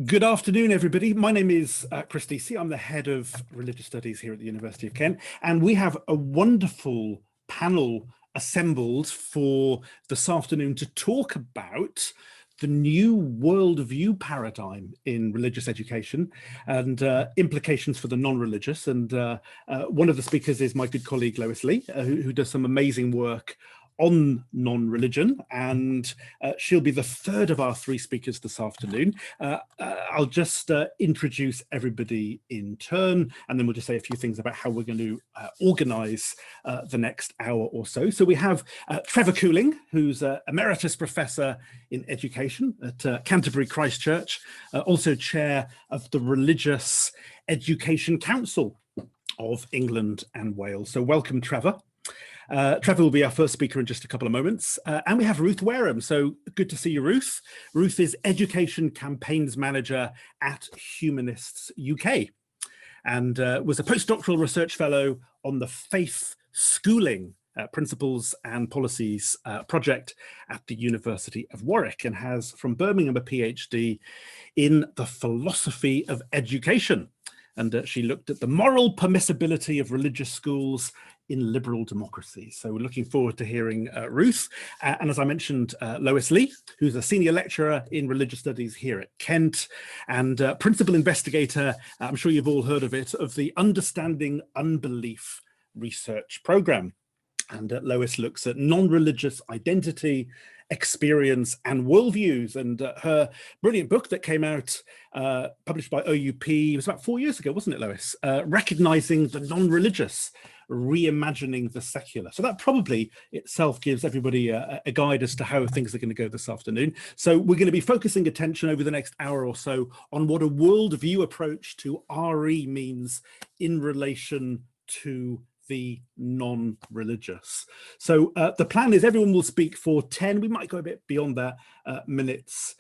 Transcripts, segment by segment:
Good afternoon, everybody. My name is Chris Deasy. I'm the head of religious studies here at the University of Kent, and we have a wonderful panel assembled for this afternoon to talk about the new worldview paradigm in religious education and implications for the non-religious. And one of the speakers is my good colleague Lois Lee, who does some amazing work on non-religion, and she'll be the third of our three speakers this afternoon. I'll just introduce everybody in turn, and then we'll just say a few things about how we're going to organise the next hour or so. So we have Trevor Cooling, who's Emeritus Professor in Education at Canterbury Christ Church, also Chair of the Religious Education Council of England and Wales. So welcome, Trevor. Trevor will be our first speaker in just a couple of moments. And we have Ruth Warren. So good to see you, Ruth. Ruth is Education Campaigns Manager at Humanists UK and was a postdoctoral research fellow on the Faith Schooling Principles and Policies project at the University of Warwick, and has from Birmingham a PhD in the philosophy of education. And she looked at the moral permissibility of religious schools in liberal democracies. So we're looking forward to hearing Ruth. And as I mentioned, Lois Lee, who's a senior lecturer in religious studies here at Kent and principal investigator, I'm sure you've all heard of it, of the Understanding Unbelief research programme. And Lois looks at non-religious identity, experience and worldviews, and her brilliant book that came out published by OUP, it was about 4 years ago, wasn't it, Lois? Recognising the non-religious, reimagining the secular. So that probably itself gives everybody a guide as to how things are going to go this afternoon. So we're going to be focusing attention over the next hour or so on what a worldview approach to RE means in relation to the non-religious. So the plan is everyone will speak for 10, we might go a bit beyond that, minutes,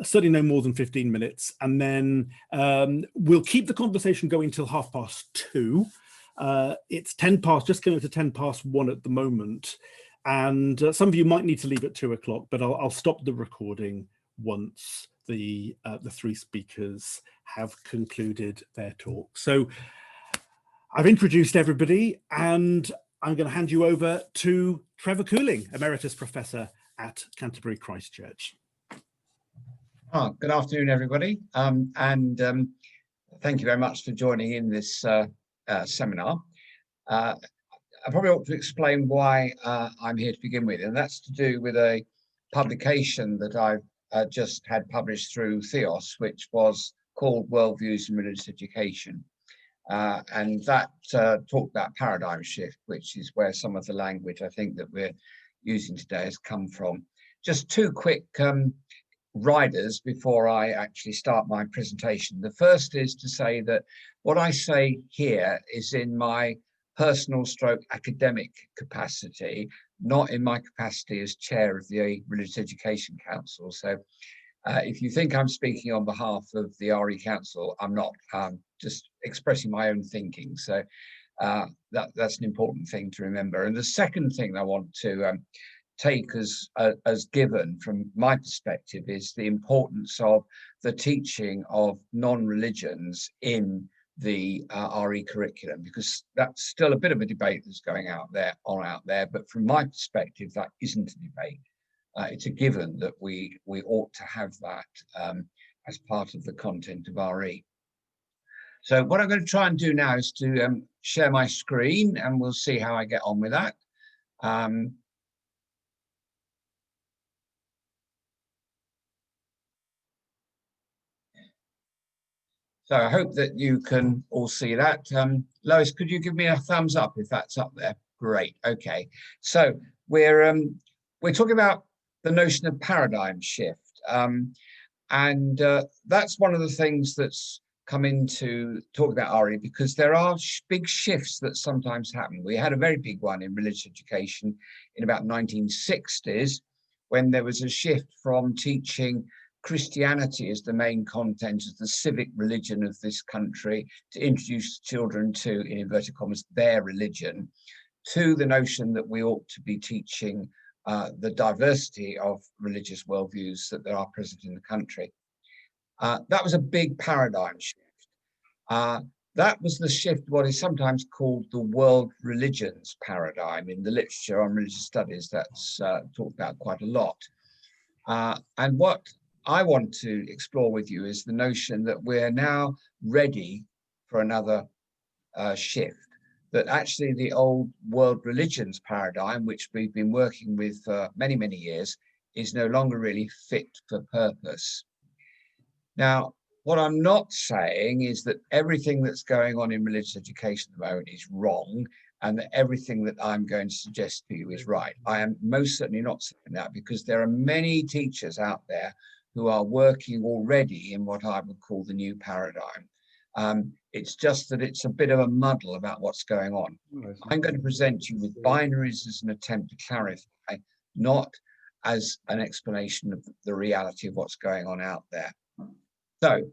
certainly no more than 15 minutes. And then we'll keep the conversation going till 2:30. It's 10 past, just going to 10 past 1 at the moment. And some of you might need to leave at 2 o'clock, but I'll stop the recording once the three speakers have concluded their talk. So I've introduced everybody, and I'm going to hand you over to Trevor Cooling, Emeritus Professor at Canterbury Christ Church. Good afternoon, everybody, and thank you very much for joining in this seminar. I probably ought to explain why I'm here to begin with, and that's to do with a publication that I've just had published through Theos, which was called Worldviews in Religious Education. And that talked about paradigm shift, which is where some of the language I think that we're using today has come from. Just two quick riders before I actually start my presentation. The first is to say that what I say here is in my personal stroke academic capacity, not in my capacity as chair of the Religious Education Council. So if you think I'm speaking on behalf of the RE Council, I'm not. Just expressing my own thinking. So that's an important thing to remember. And the second thing I want to take as given from my perspective is the importance of the teaching of non-religions in the RE curriculum, because that's still a bit of a debate that's going out there. But from my perspective, that isn't a debate. It's a given that we ought to have that as part of the content of RE. So what I'm going to try and do now is to share my screen, and we'll see how I get on with that. So I hope that you can all see that. Lois, could you give me a thumbs up if that's up there? Great. Okay. So we're talking about the notion of paradigm shift, and that's one of the things that's come into talk about RE, because there are big shifts that sometimes happen. We had a very big one in religious education in about 1960s, when there was a shift from teaching Christianity as the main content of the civic religion of this country to introduce children to, in inverted commas, their religion, to the notion that we ought to be teaching the diversity of religious worldviews that there are present in the country. That was a big paradigm shift. That was the shift, what is sometimes called the world religions paradigm in the literature on religious studies. That's talked about quite a lot. And what I want to explore with you is the notion that we're now ready for another shift, that actually the old world religions paradigm, which we've been working with for many, many years, is no longer really fit for purpose. Now, what I'm not saying is that everything that's going on in religious education at the moment is wrong, and that everything that I'm going to suggest to you is right. I am most certainly not saying that, because there are many teachers out there who are working already in what I would call the new paradigm. It's just that it's a bit of a muddle about what's going on. I'm going to present you with binaries as an attempt to clarify, not as an explanation of the reality of what's going on out there. So,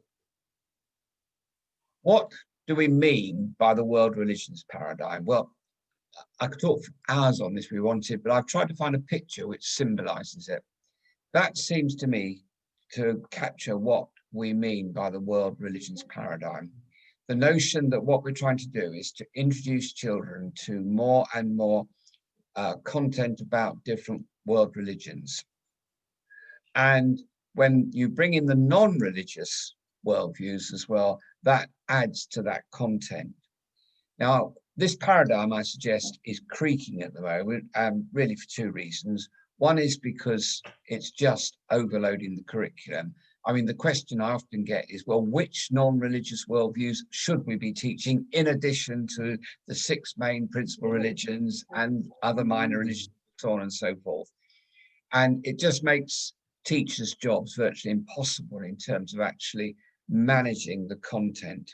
what do we mean by the world religions paradigm? Well, I could talk for hours on this if we wanted, but I've tried to find a picture which symbolizes it. That seems to me to capture what we mean by the world religions paradigm. The notion that what we're trying to do is to introduce children to more and more content about different world religions. And when you bring in the non-religious worldviews as well, that adds to that content. Now, this paradigm, I suggest, is creaking at the moment, really for two reasons. One is because it's just overloading the curriculum. I mean, the question I often get is, well, which non-religious worldviews should we be teaching in addition to the 6 main principal religions and other minor religions, so on and so forth? And it just makes teachers' jobs virtually impossible in terms of actually managing the content.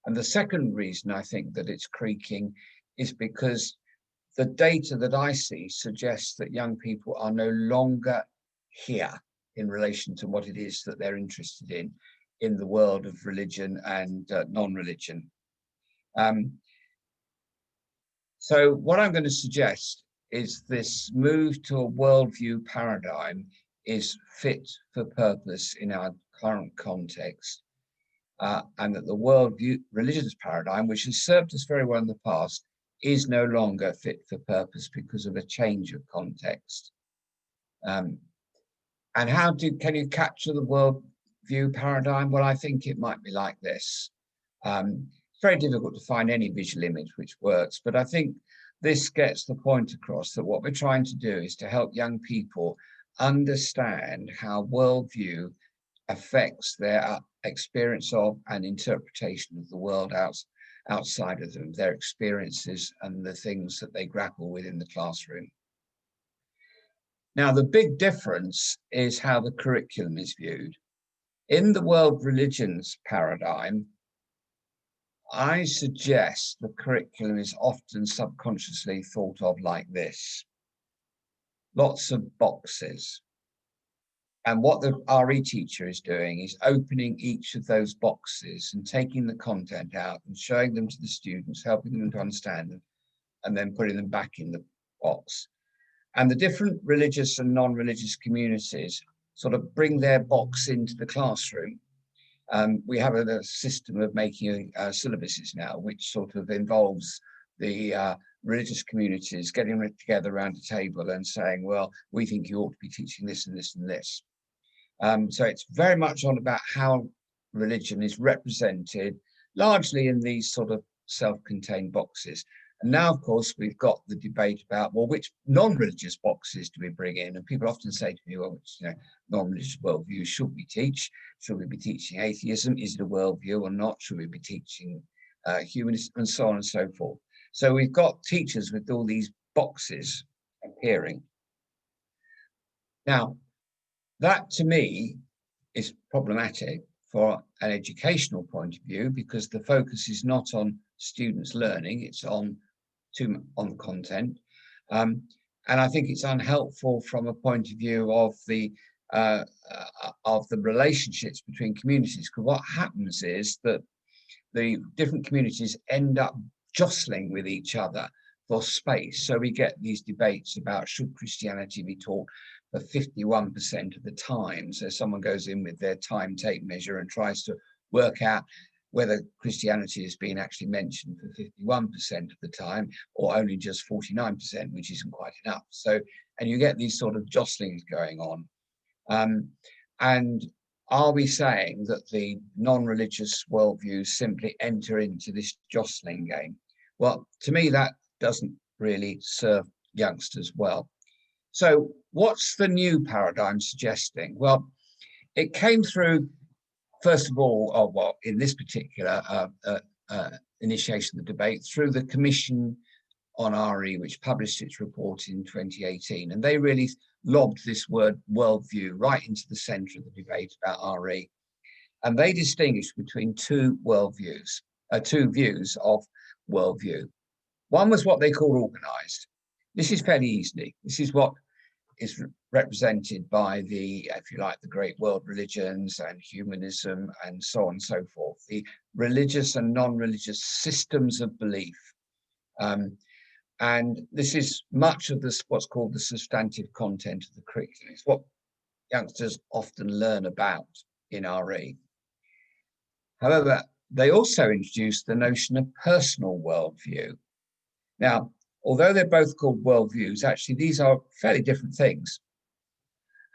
And the second reason I think that it's creaking is because the data that I see suggests that young people are no longer here in relation to what it is that they're interested in the world of religion and non-religion. So what I'm going to suggest is this move to a worldview paradigm is fit for purpose in our current context. And that the worldview religious paradigm, which has served us very well in the past, is no longer fit for purpose because of a change of context. And how can you capture the worldview paradigm? Well, I think it might be like this. It's very difficult to find any visual image which works, but I think this gets the point across that what we're trying to do is to help young people understand how worldview affects their experience of and interpretation of the world outside of them, their experiences and the things that they grapple with in the classroom. Now, the big difference is how the curriculum is viewed. In the world religions paradigm, I suggest the curriculum is often subconsciously thought of like this. Lots of boxes. And what the RE teacher is doing is opening each of those boxes and taking the content out and showing them to the students, helping them to understand them, and then putting them back in the box. And the different religious and non-religious communities sort of bring their box into the classroom. We have a system of making syllabuses now, which sort of involves the religious communities getting together around a table and saying, well, we think you ought to be teaching this and this and this. So it's very much on about how religion is represented, largely in these sort of self-contained boxes. And now, of course, we've got the debate about, well, which non-religious boxes do we bring in? And people often say to me, well, which non-religious worldview should we teach? Should we be teaching atheism? Is it a worldview or not? Should we be teaching humanism, and so on and so forth? So we've got teachers with all these boxes appearing. Now, that to me is problematic for an educational point of view, because the focus is not on students learning, it's on the content. And I think it's unhelpful from a point of view of the relationships between communities, because what happens is that the different communities end up jostling with each other for space. So we get these debates about, should Christianity be taught for 51% of the time. So someone goes in with their time tape measure and tries to work out whether Christianity has been actually mentioned for 51% of the time, or only just 49%, which isn't quite enough. So, and you get these sort of jostlings going on. And are we saying that the non-religious worldviews simply enter into this jostling game? Well, to me, that doesn't really serve youngsters well. So what's the new paradigm suggesting? Well, it came through, first of all, well, in this particular initiation of the debate, through the Commission on RE, which published its report in 2018. And they really lobbed this word worldview right into the center of the debate about RE. And they distinguished between two worldviews, two views of worldview. One was what they call organized. This is fairly easy. This is what is represented by the, if you like, the great world religions and humanism and so on and so forth, the religious and non-religious systems of belief. And this is much of this, what's called the substantive content of the curriculum. It's what youngsters often learn about in RE. However, they also introduced the notion of personal worldview. Now, although they're both called worldviews, actually these are fairly different things.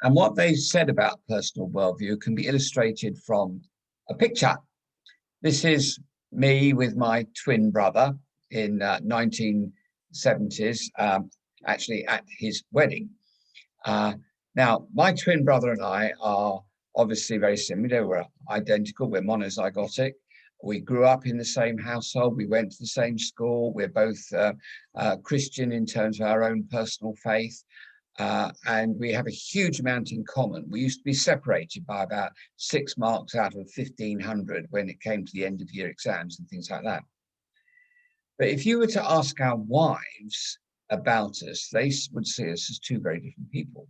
And what they said about personal worldview can be illustrated from a picture. This is me with my twin brother in 1970s, actually at his wedding. Now, my twin brother and I are obviously very similar. We're identical, we're monozygotic. We grew up in the same household. We went to the same school. We're both Christian in terms of our own personal faith. And we have a huge amount in common. We used to be separated by about 6 marks out of 1,500 when it came to the end of year exams and things like that. But if you were to ask our wives about us, they would see us as two very different people.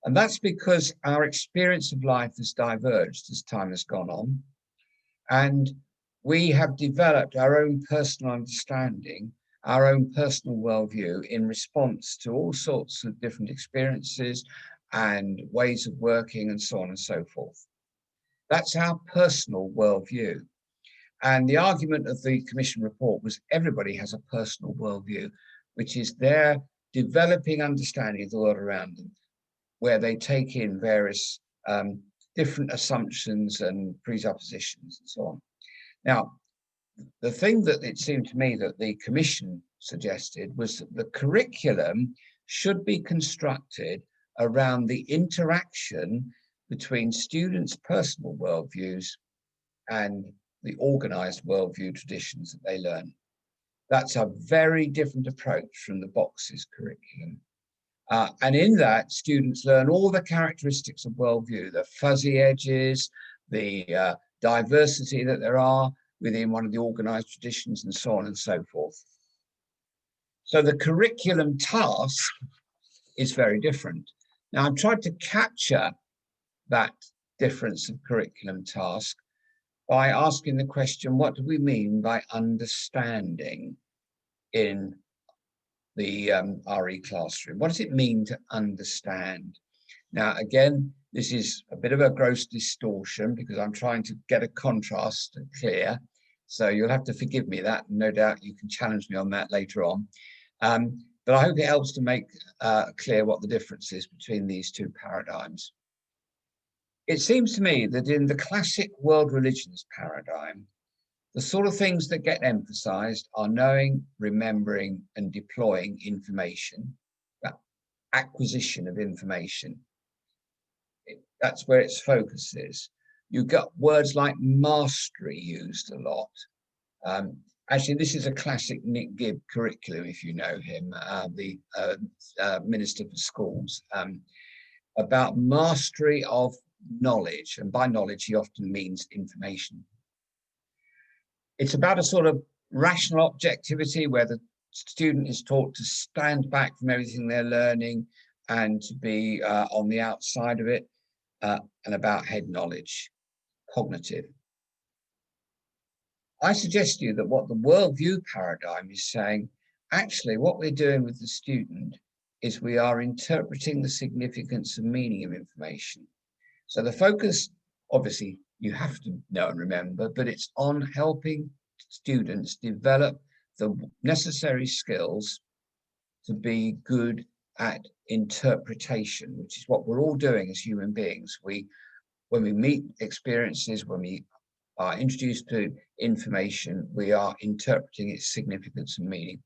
And that's because our experience of life has diverged as time has gone on. And we have developed our own personal understanding, our own personal worldview in response to all sorts of different experiences and ways of working and so on and so forth. That's our personal worldview. And the argument of the Commission report was everybody has a personal worldview, which is their developing understanding of the world around them, where they take in various different assumptions and presuppositions and so on. Now, the thing that it seemed to me that the Commission suggested was that the curriculum should be constructed around the interaction between students' personal worldviews and the organized worldview traditions that they learn. That's a very different approach from the boxes curriculum. And in that, students learn all the characteristics of worldview, the fuzzy edges, the diversity that there are within one of the organized traditions and so on and so forth. So the curriculum task is very different. Now, I've tried to capture that difference of curriculum task by asking the question, what do we mean by understanding in the RE classroom? What does it mean to understand? Now, again, this is a bit of a gross distortion because I'm trying to get a contrast clear. So you'll have to forgive me that. No doubt you can challenge me on that later on. But I hope it helps to make clear what the difference is between these two paradigms. It seems to me that in the classic world religions paradigm, the sort of things that get emphasized are knowing, remembering, and deploying information, that acquisition of information. That's where its focus is. You got words like mastery used a lot. Actually, this is a classic Nick Gibb curriculum, if you know him, the Minister for Schools, about mastery of knowledge. And by knowledge, he often means information. It's about a sort of rational objectivity where the student is taught to stand back from everything they're learning and to be on the outside of it, and about head knowledge, cognitive. I suggest to you that what the worldview paradigm is saying, actually what we're doing with the student is we are interpreting the significance and meaning of information. So the focus, obviously, you have to know and remember, but it's on helping students develop the necessary skills to be good at interpretation, which is what we're all doing as human beings. When we meet experiences, when we are introduced to information, we are interpreting its significance and meaning.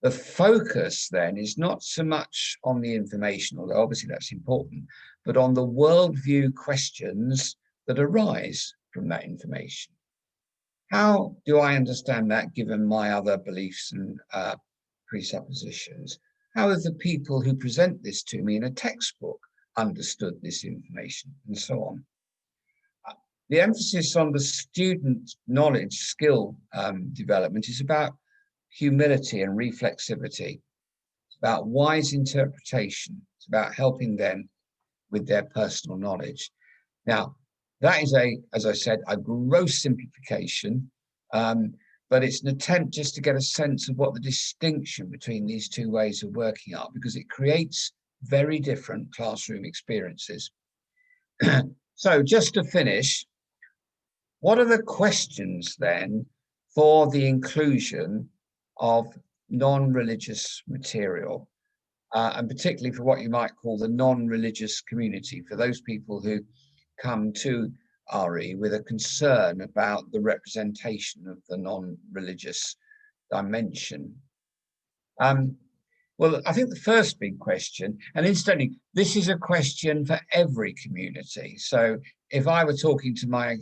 The focus then is not so much on the information, although obviously that's important, but on the worldview questions that arise from that information. How do I understand that given my other beliefs and presuppositions? How have the people who present this to me in a textbook understood this information, and so on? The emphasis on the student knowledge skill development is about humility and reflexivity. It's about wise interpretation. It's about helping them with their personal knowledge. Now, that is as I said, a gross simplification, but it's an attempt just to get a sense of what the distinction between these two ways of working are, because it creates very different classroom experiences. So just to finish, what are the questions then for the inclusion of non-religious material, and particularly for what you might call the non-religious community, for those people who come to RE with a concern about the representation of the non-religious dimension? Well, I think the first big question, and incidentally, this is a question for every community. So if I were talking to my,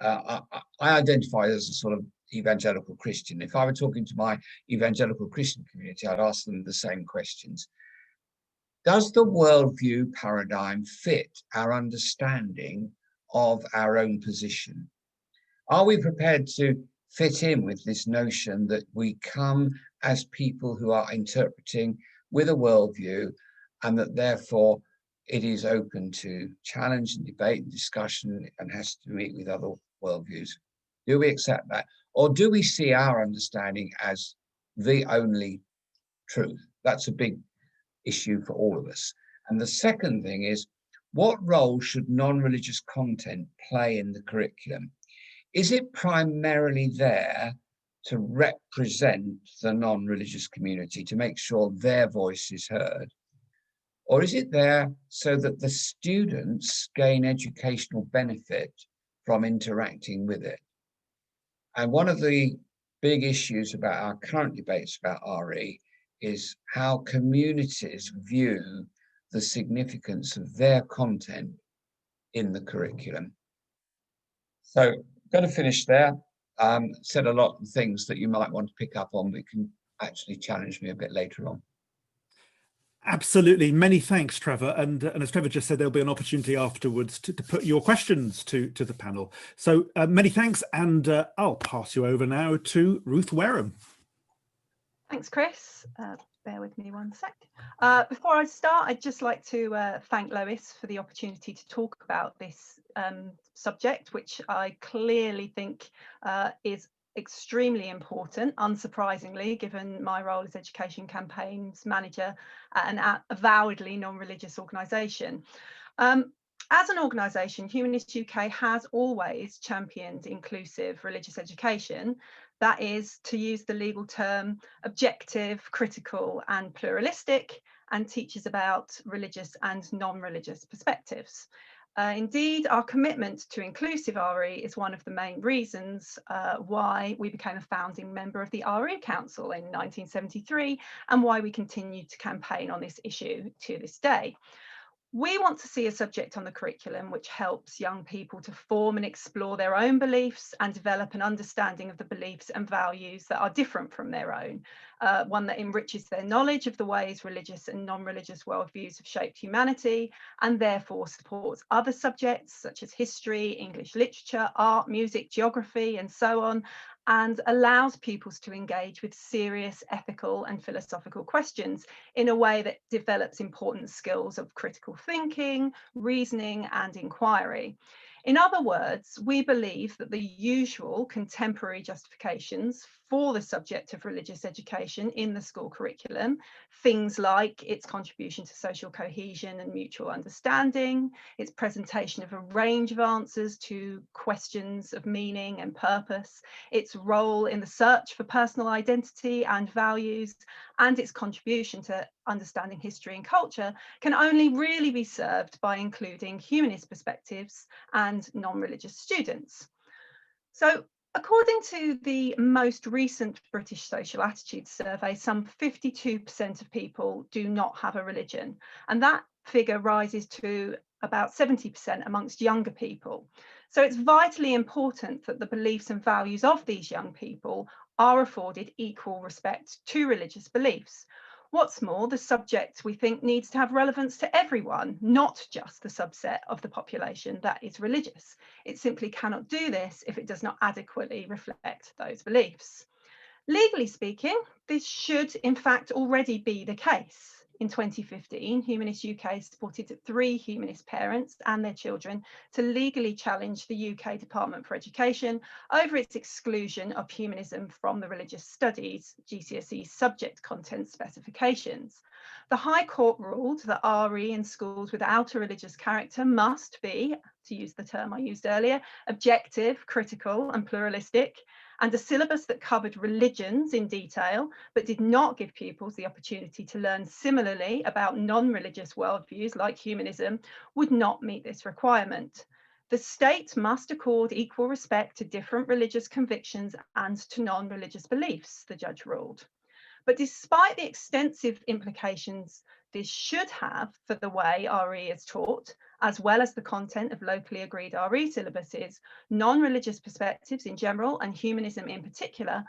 I identify as a sort of evangelical Christian. If I were talking to my evangelical Christian community, I'd ask them the same questions. Does the worldview paradigm fit our understanding of our own position? Are we prepared to fit in with this notion that we come as people who are interpreting with a worldview, and that therefore it is open to challenge and debate and discussion and has to meet with other worldviews? Do we accept that? Or do we see our understanding as the only truth? That's a big issue for all of us. And the second thing is, what role should non-religious content play in the curriculum? Is it primarily there to represent the non-religious community, to make sure their voice is heard? Or is it there so that the students gain educational benefit from interacting with it? And one of the big issues about our current debates about RE is how communities view the significance of their content in the curriculum. So I'm going to finish there. Said a lot of things that you might want to pick up on, but you can actually challenge me a bit later on. Absolutely. Many thanks, Trevor. And as Trevor just said, there'll be an opportunity afterwards to put your questions to the panel. So many thanks. And I'll pass you over now to Ruth Warren. Thanks, Chris. Bear with me one sec. Before I start, I'd just like to thank Lois for the opportunity to talk about this subject, which I clearly think is extremely important, unsurprisingly, given my role as education campaigns manager at an avowedly non-religious organisation. As an organisation, Humanist UK has always championed inclusive religious education. That is, to use the legal term, objective, critical and pluralistic, and teaches about religious and non-religious perspectives. Indeed, our commitment to inclusive RE is one of the main reasons why we became a founding member of the RE Council in 1973, and why we continue to campaign on this issue to this day. We want to see a subject on the curriculum which helps young people to form and explore their own beliefs and develop an understanding of the beliefs and values that are different from their own, one that enriches their knowledge of the ways religious and non-religious worldviews have shaped humanity, and therefore supports other subjects such as history, English literature, art, music, geography, and so on, and allows pupils to engage with serious ethical and philosophical questions in a way that develops important skills of critical thinking, reasoning, and inquiry. In other words, we believe that the usual contemporary justifications for the subject of religious education in the school curriculum, things like its contribution to social cohesion and mutual understanding, its presentation of a range of answers to questions of meaning and purpose, its role in the search for personal identity and values, and its contribution to understanding history and culture, can only really be served by including humanist perspectives and non-religious students. So, according to the most recent British Social Attitudes Survey, some 52% of people do not have a religion, and that figure rises to about 70% amongst younger people. So it's vitally important that the beliefs and values of these young people are afforded equal respect to religious beliefs. What's more, the subject, we think, needs to have relevance to everyone, not just the subset of the population that is religious. It simply cannot do this if it does not adequately reflect those beliefs. Legally speaking, this should in fact already be the case. In 2015, Humanist UK supported 3 humanist parents and their children to legally challenge the UK Department for Education over its exclusion of humanism from the Religious Studies GCSE subject content specifications. The High Court ruled that RE in schools without a religious character must be, to use the term I used earlier, objective, critical and pluralistic, and a syllabus that covered religions in detail, but did not give pupils the opportunity to learn similarly about non-religious worldviews like humanism, would not meet this requirement. The state must accord equal respect to different religious convictions and to non-religious beliefs, the judge ruled. But despite the extensive implications this should have for the way RE is taught, as well as the content of locally agreed RE syllabuses, non-religious perspectives in general and humanism in particular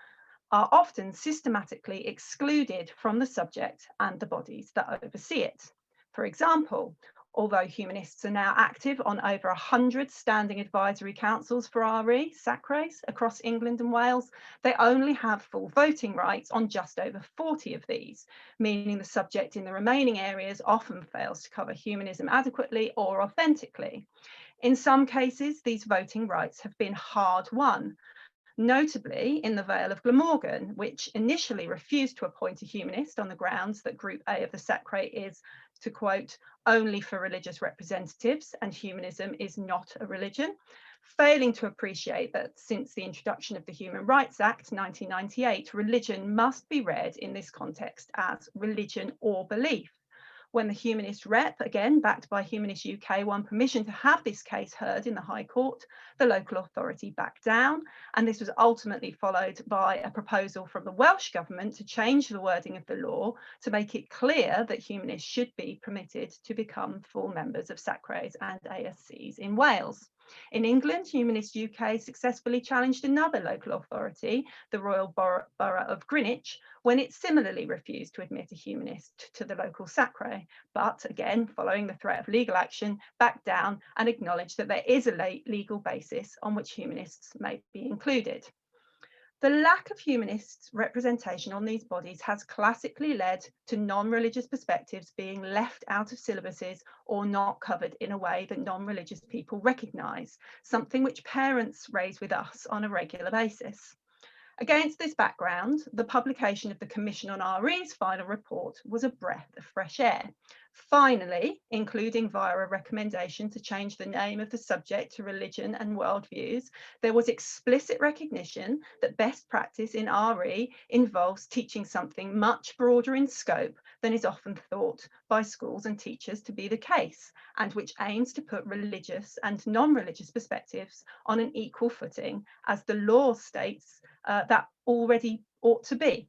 are often systematically excluded from the subject and the bodies that oversee it. For example, although humanists are now active on over 100 standing advisory councils for RE, SACREs, across England and Wales, they only have full voting rights on just over 40 of these, meaning the subject in the remaining areas often fails to cover humanism adequately or authentically. In some cases, these voting rights have been hard won, notably in the Vale of Glamorgan, which initially refused to appoint a humanist on the grounds that Group A of the SACRE is, to quote, only for religious representatives and humanism is not a religion, failing to appreciate that since the introduction of the Human Rights Act 1998, religion must be read in this context as religion or belief. When the Humanist rep, again backed by Humanist UK, won permission to have this case heard in the High Court, the local authority backed down, and this was ultimately followed by a proposal from the Welsh Government to change the wording of the law to make it clear that humanists should be permitted to become full members of SACREs and ASCs in Wales. In England, Humanist UK successfully challenged another local authority, the Royal Borough of Greenwich, when it similarly refused to admit a humanist to the local SACRE, but again, following the threat of legal action, backed down and acknowledged that there is a legal basis on which humanists may be included. The lack of humanist representation on these bodies has classically led to non-religious perspectives being left out of syllabuses or not covered in a way that non-religious people recognise, something which parents raise with us on a regular basis. Against this background, the publication of the Commission on RE's final report was a breath of fresh air. Finally, including via a recommendation to change the name of the subject to religion and worldviews, there was explicit recognition that best practice in RE involves teaching something much broader in scope than is often thought by schools and teachers to be the case, and which aims to put religious and non-religious perspectives on an equal footing, as the law states that already ought to be.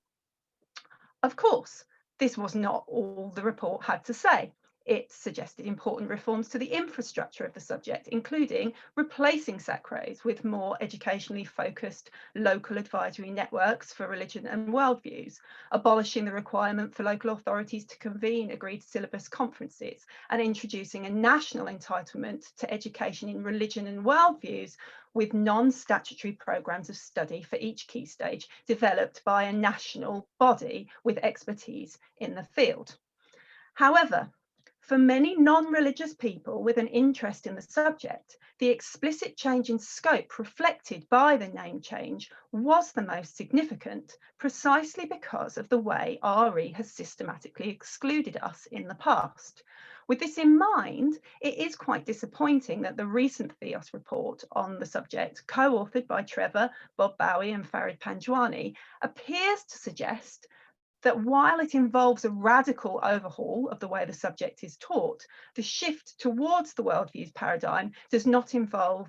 Of course, this was not all the report had to say. It suggested important reforms to the infrastructure of the subject, including replacing SACREs with more educationally focused local advisory networks for religion and worldviews, abolishing the requirement for local authorities to convene agreed syllabus conferences, and introducing a national entitlement to education in religion and worldviews with non-statutory programmes of study for each key stage developed by a national body with expertise in the field. However, For many non-religious people with an interest in the subject, the explicit change in scope reflected by the name change was the most significant, precisely because of the way RE has systematically excluded us in the past. With this in mind, it is quite disappointing that the recent Theos report on the subject, co-authored by Trevor, Bob Bowie and Farid Panjwani, appears to suggest that while it involves a radical overhaul of the way the subject is taught, the shift towards the worldviews paradigm does not involve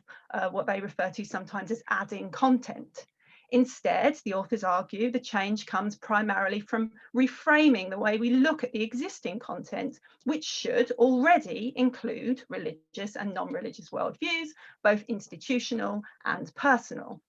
what they refer to sometimes as adding content. Instead, the authors argue the change comes primarily from reframing the way we look at the existing content, which should already include religious and non-religious worldviews, both institutional and personal.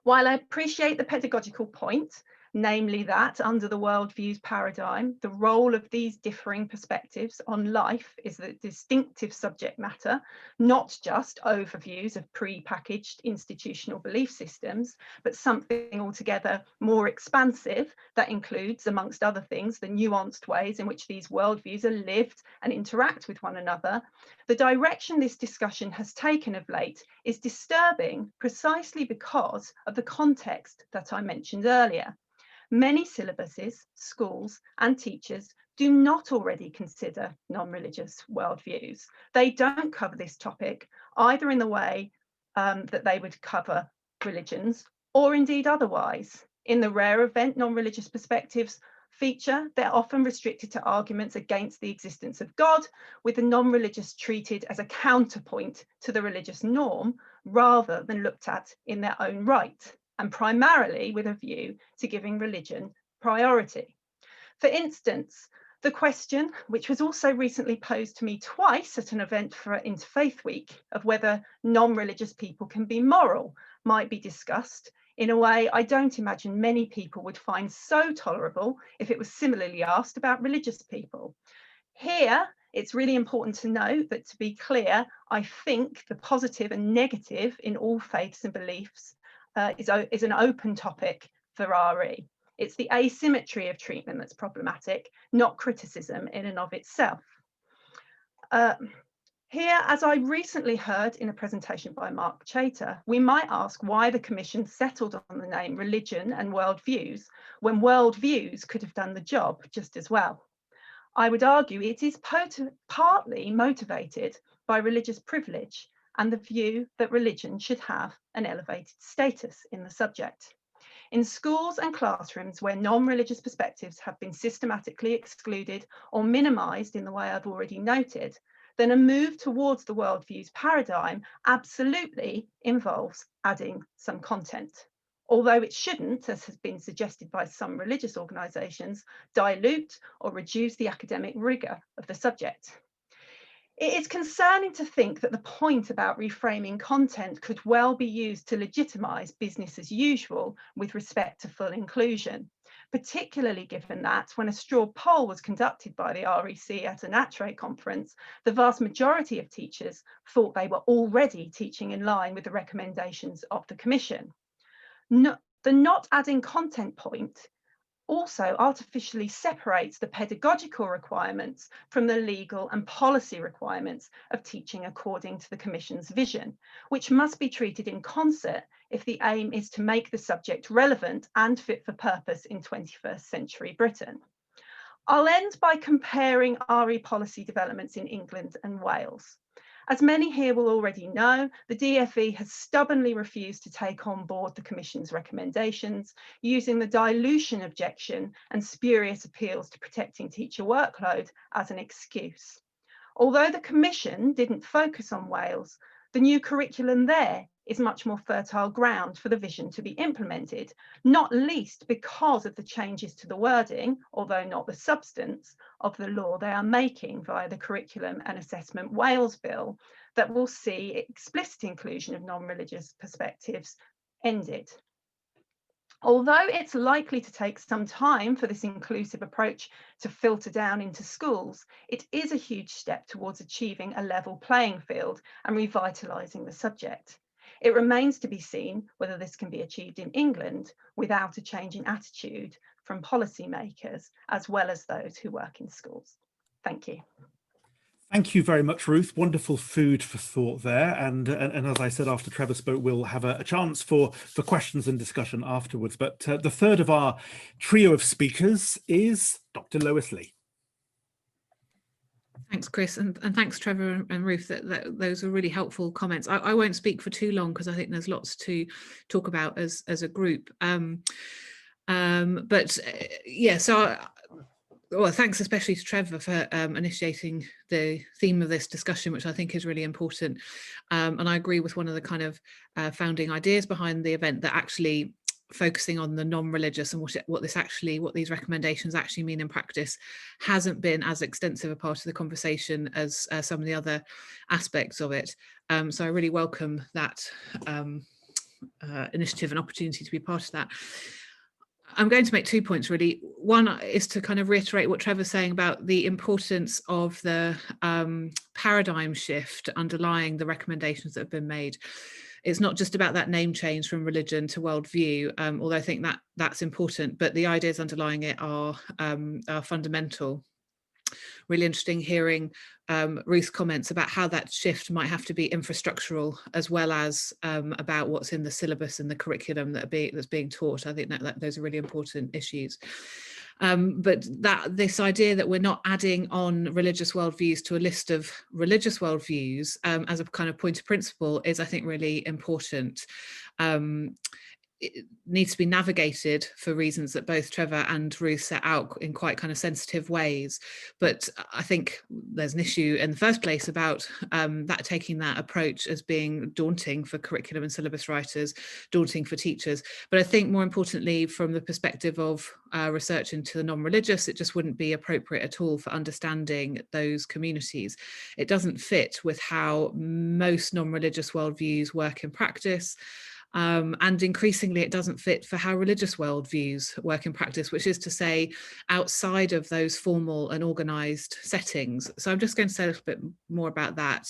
While I appreciate the pedagogical point, namely that under the worldviews paradigm, the role of these differing perspectives on life is the distinctive subject matter, not just overviews of pre-packaged institutional belief systems, but something altogether more expansive that includes, amongst other things, the nuanced ways in which these worldviews are lived and interact with one another. The direction this discussion has taken of late is disturbing precisely because of the context that I mentioned earlier. Many syllabuses, schools and teachers do not already consider non-religious worldviews. They don't cover this topic either in the way that they would cover religions or indeed otherwise. In the rare event non-religious perspectives feature, they're often restricted to arguments against the existence of God, with the non-religious treated as a counterpoint to the religious norm rather than looked at in their own right, and primarily with a view to giving religion priority. For instance, the question, which was also recently posed to me twice at an event for Interfaith Week, of whether non-religious people can be moral, might be discussed in a way I don't imagine many people would find so tolerable if it was similarly asked about religious people. Here, it's really important to note that, to be clear, I think the positive and negative in all faiths and beliefs is an open topic for RE. It's the asymmetry of treatment that's problematic, not criticism in and of itself. Here, as I recently heard in a presentation by Mark Chater, we might ask why the Commission settled on the name religion and worldviews when worldviews could have done the job just as well. I would argue it is partly motivated by religious privilege and the view that religion should have an elevated status in the subject. In schools and classrooms where non-religious perspectives have been systematically excluded or minimised in the way I've already noted, then a move towards the worldviews paradigm absolutely involves adding some content. Although it shouldn't, as has been suggested by some religious organisations, dilute or reduce the academic rigour of the subject. It is concerning to think that the point about reframing content could well be used to legitimise business as usual with respect to full inclusion, particularly given that when a straw poll was conducted by the REC at an ATRE conference, the vast majority of teachers thought they were already teaching in line with the recommendations of the Commission. The not adding content point also artificially separates the pedagogical requirements from the legal and policy requirements of teaching according to the Commission's vision, which must be treated in concert if the aim is to make the subject relevant and fit for purpose in 21st century Britain. I'll end by comparing RE policy developments in England and Wales. As many here will already know, the DfE has stubbornly refused to take on board the Commission's recommendations, using the dilution objection and spurious appeals to protecting teacher workload as an excuse. Although the Commission didn't focus on Wales, the new curriculum there is much more fertile ground for the vision to be implemented, not least because of the changes to the wording, although not the substance, of the law they are making via the Curriculum and Assessment Wales Bill that will see explicit inclusion of non-religious perspectives ended. Although it's likely to take some time for this inclusive approach to filter down into schools, it is a huge step towards achieving a level playing field and revitalising the subject. It remains to be seen whether this can be achieved in England without a change in attitude from policymakers as well as those who work in schools. Thank you. Thank you very much, Ruth. Wonderful food for thought there. And as I said, after Trevor spoke, we'll have a chance for questions and discussion afterwards. But the third of our trio of speakers is Dr. Lois Lee. Thanks, Chris, and thanks, Trevor and Ruth. Those are really helpful comments. I won't speak for too long because I think there's lots to talk about as a group. Yeah, so well, thanks especially to Trevor for initiating the theme of this discussion, which I think is really important. And I agree with one of the kind of founding ideas behind the event, that actually focusing on the non-religious and what these recommendations actually mean in practice hasn't been as extensive a part of the conversation as some of the other aspects of it. So I really welcome that initiative and opportunity to be part of that. I'm going to make 2 points really. One is to kind of reiterate what Trevor's saying about the importance of the paradigm shift underlying the recommendations that have been made. It's not just about that name change from religion to worldview, although I think that's important, but the ideas underlying it are fundamental. Really interesting hearing Ruth's comments about how that shift might have to be infrastructural as well as about what's in the syllabus and the curriculum that's being taught. I think that those are really important issues. But this idea that we're not adding on religious worldviews to a list of religious worldviews as a kind of point of principle is, I think, really important. It needs to be navigated for reasons that both Trevor and Ruth set out in quite kind of sensitive ways. But I think there's an issue in the first place about taking that approach as being daunting for curriculum and syllabus writers, daunting for teachers. But I think more importantly, from the perspective of research into the non-religious, it just wouldn't be appropriate at all for understanding those communities. It doesn't fit with how most non-religious worldviews work in practice. And increasingly, it doesn't fit for how religious worldviews work in practice, which is to say, outside of those formal and organised settings. So I'm just going to say a little bit more about that,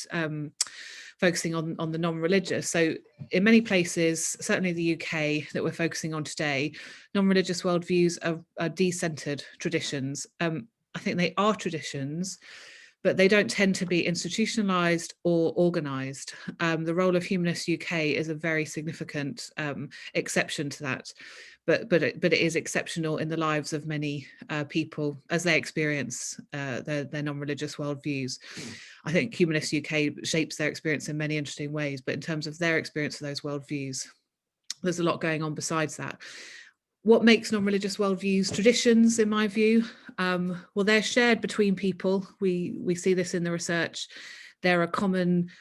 focusing on the non-religious. So in many places, certainly the UK that we're focusing on today, non-religious worldviews are decentered traditions. I think they are traditions, but they don't tend to be institutionalized or organized. The role of Humanist UK is a very significant exception to that, but it is exceptional in the lives of many people as they experience their non-religious worldviews. I think Humanist UK shapes their experience in many interesting ways, but in terms of their experience of those worldviews, there's a lot going on besides that. What makes non-religious worldviews traditions, in my view? Well, they're shared between people. We see this in the research. There are common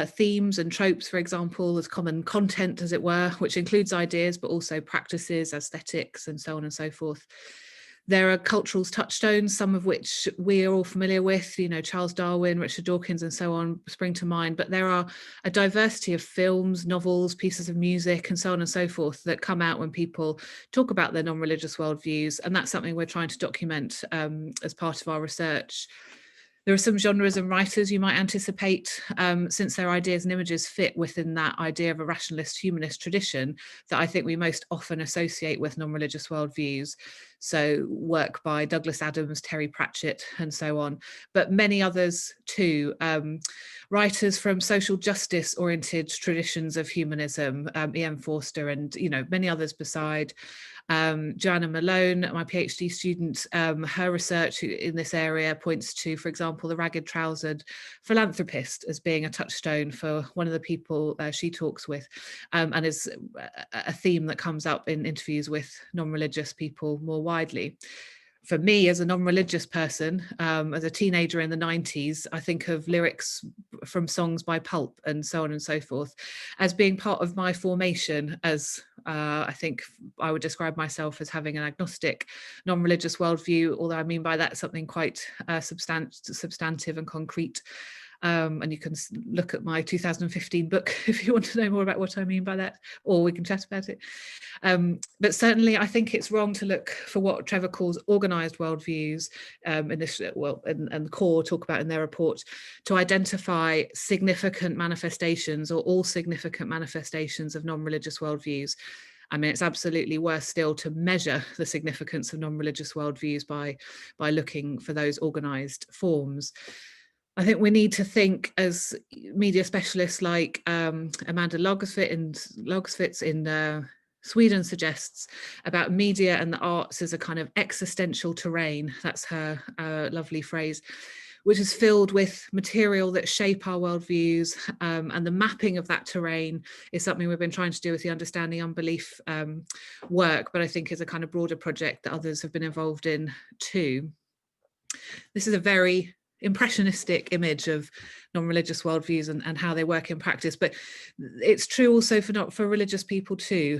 themes and tropes, for example. There's common content, as it were, which includes ideas, but also practices, aesthetics, and so on and so forth. There are cultural touchstones, some of which we are all familiar with, Charles Darwin, Richard Dawkins, and so on spring to mind, but there are a diversity of films, novels, pieces of music, and so on and so forth that come out when people talk about their non-religious worldviews, and that's something we're trying to document as part of our research. There are some genres and writers you might anticipate, since their ideas and images fit within that idea of a rationalist humanist tradition, that I think we most often associate with non-religious worldviews. So work by Douglas Adams, Terry Pratchett, and so on, but many others too. Writers from social justice oriented traditions of humanism, E.M. Forster, and many others beside. Joanna Malone, my PhD student, her research in this area points to, for example, the ragged trousered philanthropist as being a touchstone for one of the people she talks with, and is a theme that comes up in interviews with non-religious people more widely. For me, as a non-religious person, as a teenager in the 90s, I think of lyrics from songs by Pulp and so on and so forth as being part of my formation, as I think I would describe myself as having an agnostic, non-religious worldview, although I mean by that something quite substantive and concrete. And you can look at my 2015 book if you want to know more about what I mean by that, or we can chat about it. But certainly I think it's wrong to look for what Trevor calls organised worldviews, and the core talk about in their report, to identify significant manifestations or all significant manifestations of non-religious worldviews. I mean, it's absolutely worse still to measure the significance of non-religious worldviews by looking for those organised forms. I think we need to think as media specialists like Amanda Lagerfits in Sweden suggests, about media and the arts as a kind of existential terrain. That's her lovely phrase, which is filled with material that shape our worldviews, and the mapping of that terrain is something we've been trying to do with the Understanding Unbelief work, but I think is a kind of broader project that others have been involved in too. This is a very impressionistic image of non-religious worldviews and how they work in practice, but it's true also for religious people too.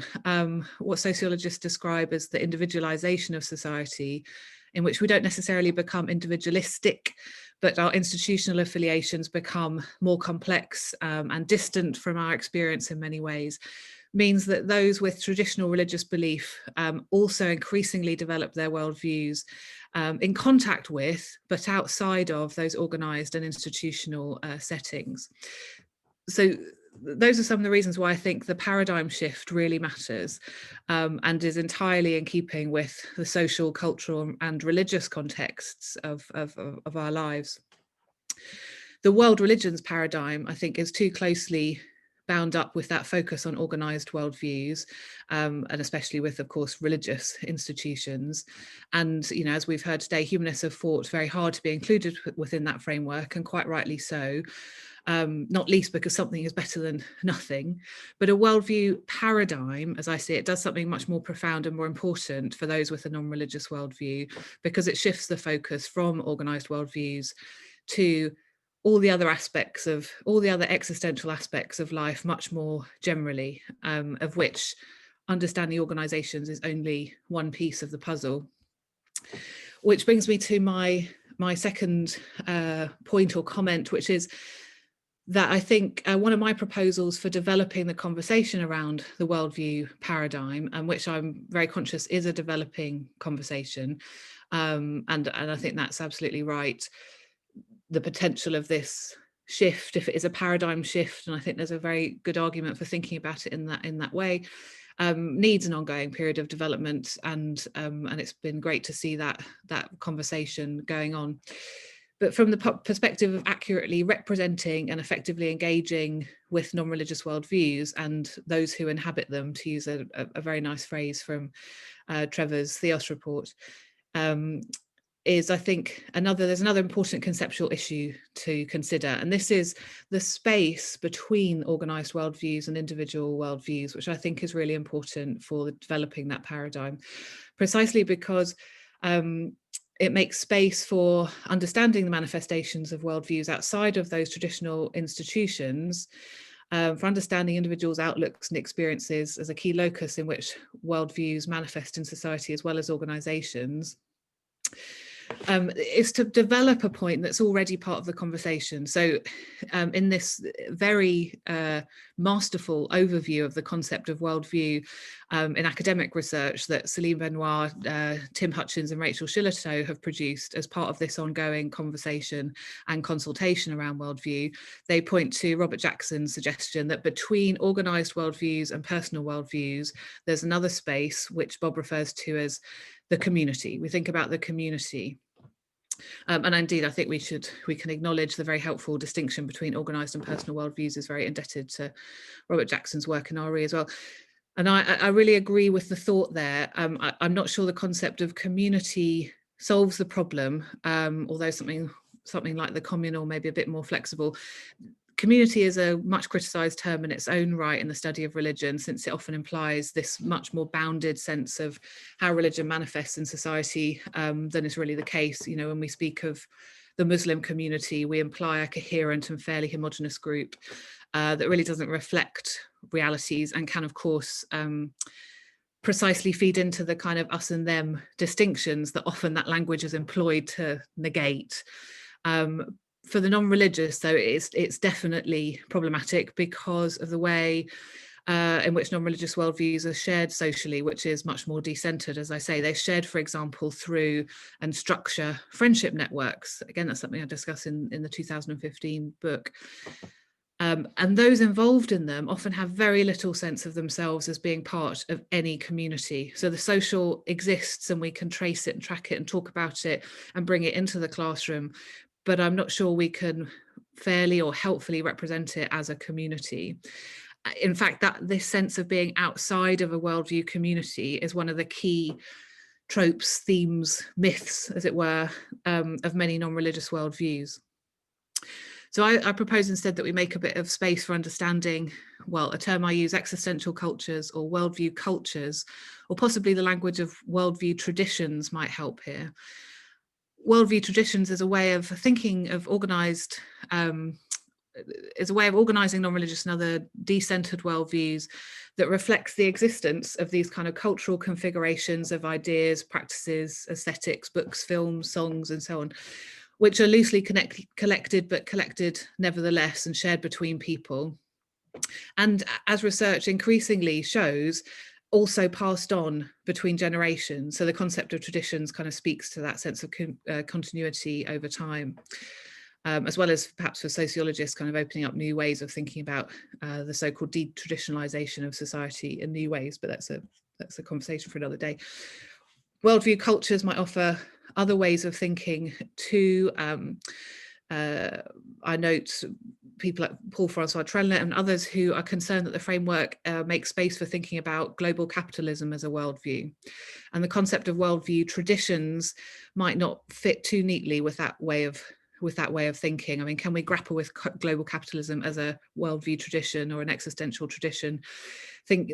What sociologists describe as the individualization of society, in which we don't necessarily become individualistic, but our institutional affiliations become more complex and distant from our experience in many ways, means that those with traditional religious belief also increasingly develop their worldviews in contact with, but outside of, those organised and institutional settings. So those are some of the reasons why I think the paradigm shift really matters, and is entirely in keeping with the social, cultural and religious contexts of our lives. The world religions paradigm, I think, is too closely bound up with that focus on organised worldviews, and especially with, of course, religious institutions. And, you know, as we've heard today, humanists have fought very hard to be included within that framework, and quite rightly so, not least because something is better than nothing. But a worldview paradigm, as I see it, does something much more profound and more important for those with a non-religious worldview, because it shifts the focus from organised worldviews to all the other aspects of, all the other existential aspects of life much more generally, of which understanding organisations is only one piece of the puzzle. Which brings me to my second point or comment, which is that I think one of my proposals for developing the conversation around the worldview paradigm, and which I'm very conscious is a developing conversation, and I think that's absolutely right, the potential of this shift, if it is a paradigm shift, and I think there's a very good argument for thinking about it in that way, needs an ongoing period of development, and it's been great to see that conversation going on. But from the perspective of accurately representing and effectively engaging with non-religious worldviews and those who inhabit them, to use a very nice phrase from Trevor's Theos report, is, I think, there's another important conceptual issue to consider, and this is the space between organised worldviews and individual worldviews, which I think is really important for developing that paradigm, precisely because it makes space for understanding the manifestations of worldviews outside of those traditional institutions, for understanding individuals' outlooks and experiences as a key locus in which worldviews manifest in society as well as organisations. Is to develop a point that's already part of the conversation. So in this very masterful overview of the concept of worldview in academic research that Celine Benoit, Tim Hutchins and Rachel Shillitoe have produced as part of this ongoing conversation and consultation around worldview, they point to Robert Jackson's suggestion that between organised worldviews and personal worldviews, there's another space which Bob refers to as the community. We think about the community. And indeed, I think we can acknowledge the very helpful distinction between organised and personal worldviews is very indebted to Robert Jackson's work in RE as well. And I really agree with the thought there. I'm not sure the concept of community solves the problem, although something like the communal may be a bit more flexible. Community is a much criticised term in its own right in the study of religion, since it often implies this much more bounded sense of how religion manifests in society than is really the case. You know, when we speak of the Muslim community, we imply a coherent and fairly homogenous group that really doesn't reflect realities and can, of course, precisely feed into the kind of us and them distinctions that often that language is employed to negate. For the non-religious, though, it's definitely problematic because of the way in which non-religious worldviews are shared socially, which is much more decentered. As I say, they're shared, for example, through and structure friendship networks. Again, that's something I discuss in the 2015 book. And those involved in them often have very little sense of themselves as being part of any community. So the social exists and we can trace it and track it and talk about it and bring it into the classroom. but I'm not sure we can fairly or helpfully represent it as a community. In fact, that this sense of being outside of a worldview community is one of the key tropes, themes, myths, as it were, of many non-religious worldviews. So I propose instead that we make a bit of space for understanding, well, a term I use, existential cultures or worldview cultures, or possibly the language of worldview traditions might help here. Worldview traditions is a way of thinking of organized, is a way of organizing non-religious and other decentered worldviews that reflects the existence of these kind of cultural configurations of ideas, practices, aesthetics, books, films, songs, and so on, which are loosely collected, but collected nevertheless and shared between people. And as research increasingly shows, also passed on between generations. So the concept of traditions kind of speaks to that sense of continuity over time. As well as perhaps for sociologists kind of opening up new ways of thinking about the so-called de-traditionalization of society in new ways, but that's a conversation for another day. Worldview cultures might offer other ways of thinking too. I note people like Paul-Francois Trelnet and others who are concerned that the framework makes space for thinking about global capitalism as a worldview. And the concept of worldview traditions might not fit too neatly with that way of thinking. I mean, can we grapple with global capitalism as a worldview tradition or an existential tradition? Think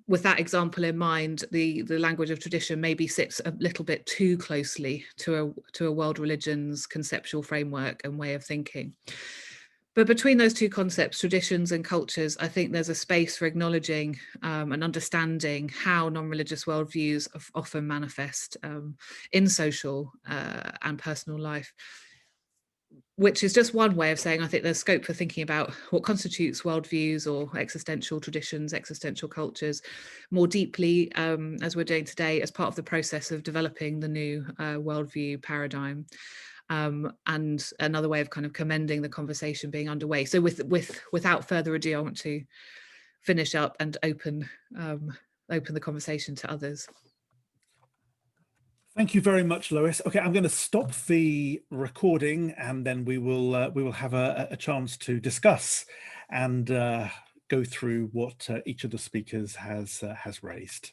with that example in mind, the language of tradition maybe sits a little bit too closely to a world religion's conceptual framework and way of thinking. But between those two concepts, traditions and cultures, I think there's a space for acknowledging and understanding how non-religious worldviews often manifest in social and personal life, which is just one way of saying I think there's scope for thinking about what constitutes worldviews or existential traditions, existential cultures more deeply, as we're doing today, as part of the process of developing the new worldview paradigm. And another way of kind of commending the conversation being underway. So without further ado, I want to finish up and open the conversation to others. Thank you very much, Lois. Okay, I'm going to stop the recording, and then we will have a chance to discuss and go through what each of the speakers has raised.